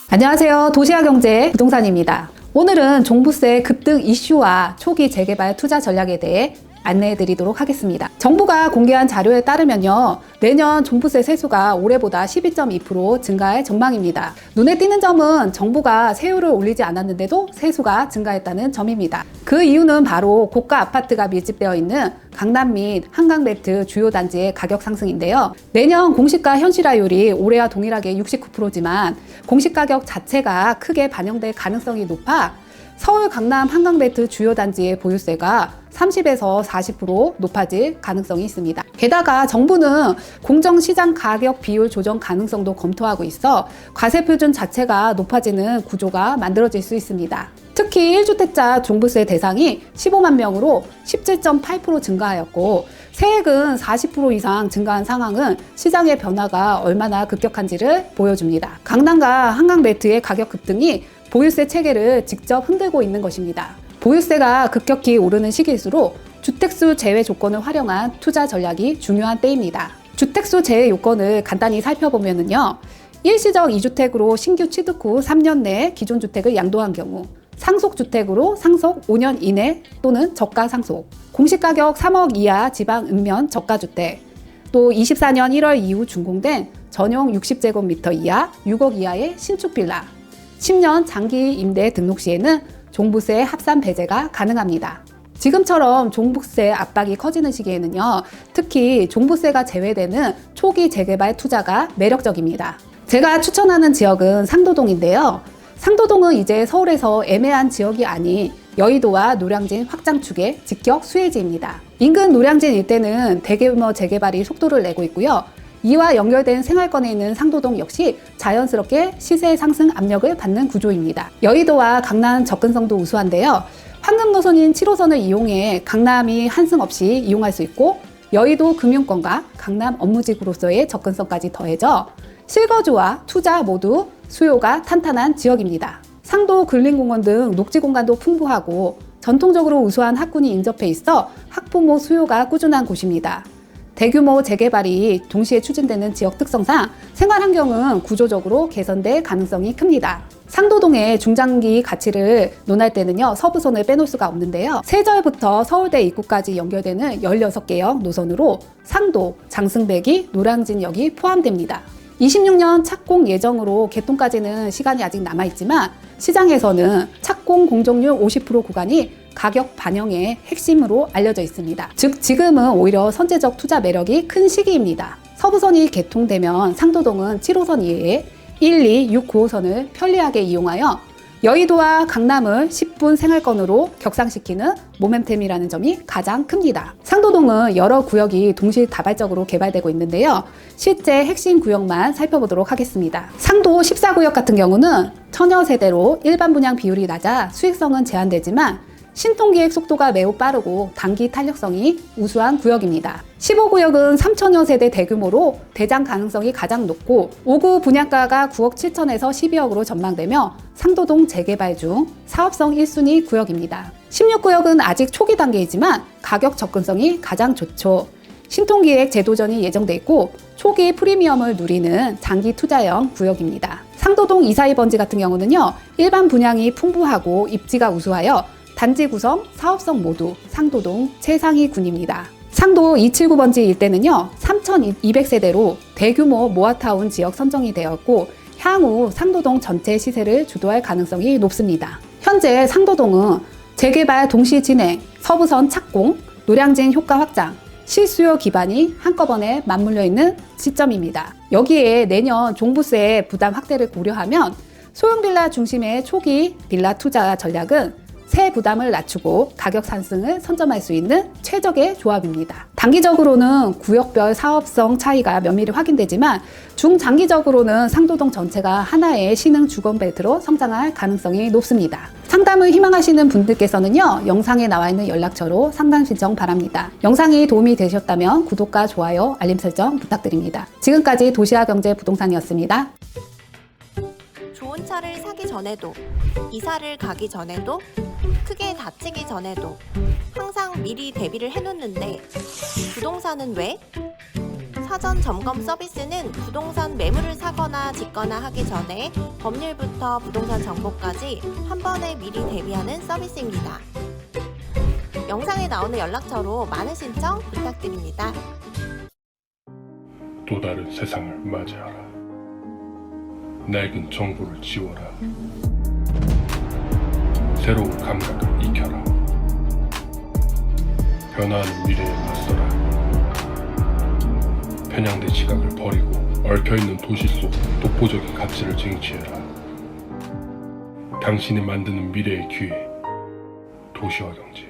안녕하세요. 도시화경제 부동산입니다. 오늘은 종부세 급등 이슈와 초기 재개발 투자 전략에 대해 안내해 드리도록 하겠습니다. 정부가 공개한 자료에 따르면요, 내년 종부세 세수가 올해보다 12.2% 증가할 전망입니다. 눈에 띄는 점은 정부가 세율을 올리지 않았는데도 세수가 증가했다는 점입니다. 그 이유는 바로 고가 아파트가 밀집되어 있는 강남 및 한강 벨트 주요 단지의 가격 상승인데요. 내년 공시가 현실화율이 올해와 동일하게 69%지만 공시가격 자체가 크게 반영될 가능성이 높아 서울 강남 한강벨트 주요 단지의 보유세가 30에서 40% 높아질 가능성이 있습니다. 게다가 정부는 공정시장 가격 비율 조정 가능성도 검토하고 있어 과세 표준 자체가 높아지는 구조가 만들어질 수 있습니다. 특히 1주택자 종부세 대상이 15만 명으로 17.8% 증가하였고 세액은 40% 이상 증가한 상황은 시장의 변화가 얼마나 급격한지를 보여줍니다. 강남과 한강벨트의 가격 급등이 보유세 체계를 직접 흔들고 있는 것입니다. 보유세가 급격히 오르는 시기일수록 주택수 제외 조건을 활용한 투자 전략이 중요한 때입니다. 주택수 제외 요건을 간단히 살펴보면요, 일시적 2주택으로 신규 취득 후 3년 내에 기존 주택을 양도한 경우, 상속주택으로 상속 5년 이내 또는 저가 상속, 공시가격 3억 이하 지방 읍면 저가주택, 또 24년 1월 이후 준공된 전용 60제곱미터 이하 6억 이하의 신축 빌라, 10년 장기 임대 등록 시에는 종부세 합산 배제가 가능합니다. 지금처럼 종부세 압박이 커지는 시기에는요, 특히 종부세가 제외되는 초기 재개발 투자가 매력적입니다. 제가 추천하는 지역은 상도동인데요. 상도동은 이제 서울에서 애매한 지역이 아닌 여의도와 노량진 확장축의 직격 수혜지입니다. 인근 노량진 일대는 대규모 재개발이 속도를 내고 있고요. 이와 연결된 생활권에 있는 상도동 역시 자연스럽게 시세 상승 압력을 받는 구조입니다. 여의도와 강남 접근성도 우수한데요. 황금 노선인 7호선을 이용해 강남이 한승 없이 이용할 수 있고, 여의도 금융권과 강남 업무지구로서의 접근성까지 더해져 실거주와 투자 모두 수요가 탄탄한 지역입니다. 상도 근린공원 등 녹지 공간도 풍부하고 전통적으로 우수한 학군이 인접해 있어 학부모 수요가 꾸준한 곳입니다. 대규모 재개발이 동시에 추진되는 지역 특성상 생활 환경은 구조적으로 개선될 가능성이 큽니다. 상도동의 중장기 가치를 논할 때는요, 서부선을 빼놓을 수가 없는데요. 세절부터 서울대 입구까지 연결되는 16개역 노선으로 상도, 장승배기, 노량진역이 포함됩니다. 26년 착공 예정으로 개통까지는 시간이 아직 남아있지만 시장에서는 착공 공정률 50% 구간이 가격 반영의 핵심으로 알려져 있습니다. 즉 지금은 오히려 선제적 투자 매력이 큰 시기입니다. 서부선이 개통되면 상도동은 7호선 이외에 1, 2, 6, 9호선을 편리하게 이용하여 여의도와 강남을 10분 생활권으로 격상시키는 모멘텀이라는 점이 가장 큽니다. 상도동은 여러 구역이 동시다발적으로 개발되고 있는데요. 실제 핵심 구역만 살펴보도록 하겠습니다. 상도 14구역 같은 경우는 처녀 세대로 일반 분양 비율이 낮아 수익성은 제한되지만 신통기획 속도가 매우 빠르고 단기 탄력성이 우수한 구역입니다. 15구역은 3천여 세대 대규모로 대장 가능성이 가장 높고 5구 분양가가 9억 7천에서 12억으로 전망되며 상도동 재개발 중 사업성 1순위 구역입니다. 16구역은 아직 초기 단계이지만 가격 접근성이 가장 좋죠. 신통기획 제도전이 예정돼 있고 초기 프리미엄을 누리는 장기 투자형 구역입니다. 상도동 242번지 같은 경우는요, 일반 분양이 풍부하고 입지가 우수하여 단지 구성, 사업성 모두 상도동 최상위군입니다. 상도 279번지 일대는요, 3,200세대로 대규모 모아타운 지역 선정이 되었고 향후 상도동 전체 시세를 주도할 가능성이 높습니다. 현재 상도동은 재개발 동시 진행, 서부선 착공, 노량진 효과 확장, 실수요 기반이 한꺼번에 맞물려 있는 시점입니다. 여기에 내년 종부세 부담 확대를 고려하면 소형 빌라 중심의 초기 빌라 투자 전략은 세 부담을 낮추고 가격 상승을 선점할 수 있는 최적의 조합입니다. 단기적으로는 구역별 사업성 차이가 면밀히 확인되지만 중장기적으로는 상도동 전체가 하나의 신흥 주거벨트로 성장할 가능성이 높습니다. 상담을 희망하시는 분들께서는요, 영상에 나와 있는 연락처로 상담 신청 바랍니다. 영상이 도움이 되셨다면 구독과 좋아요, 알림 설정 부탁드립니다. 지금까지 도시화경제 부동산이었습니다. 좋은 차를 사기 전에도, 이사를 가기 전에도, 크게 다치기 전에도 항상 미리 대비를 해놓는데 부동산은 왜? 사전 점검 서비스는 부동산 매물을 사거나 짓거나 하기 전에 법률부터 부동산 정보까지 한 번에 미리 대비하는 서비스입니다. 영상에 나오는 연락처로 많은 신청 부탁드립니다. 또 다른 세상을 맞이하라. 낡은 정보를 지워라. 새로운 감각을 익혀라. 변화하는 미래에 맞서라. 편향된 시각을 버리고 얽혀있는 도시 속 독보적인 가치를 쟁취해라. 당신이 만드는 미래의 기회, 도시화 경제.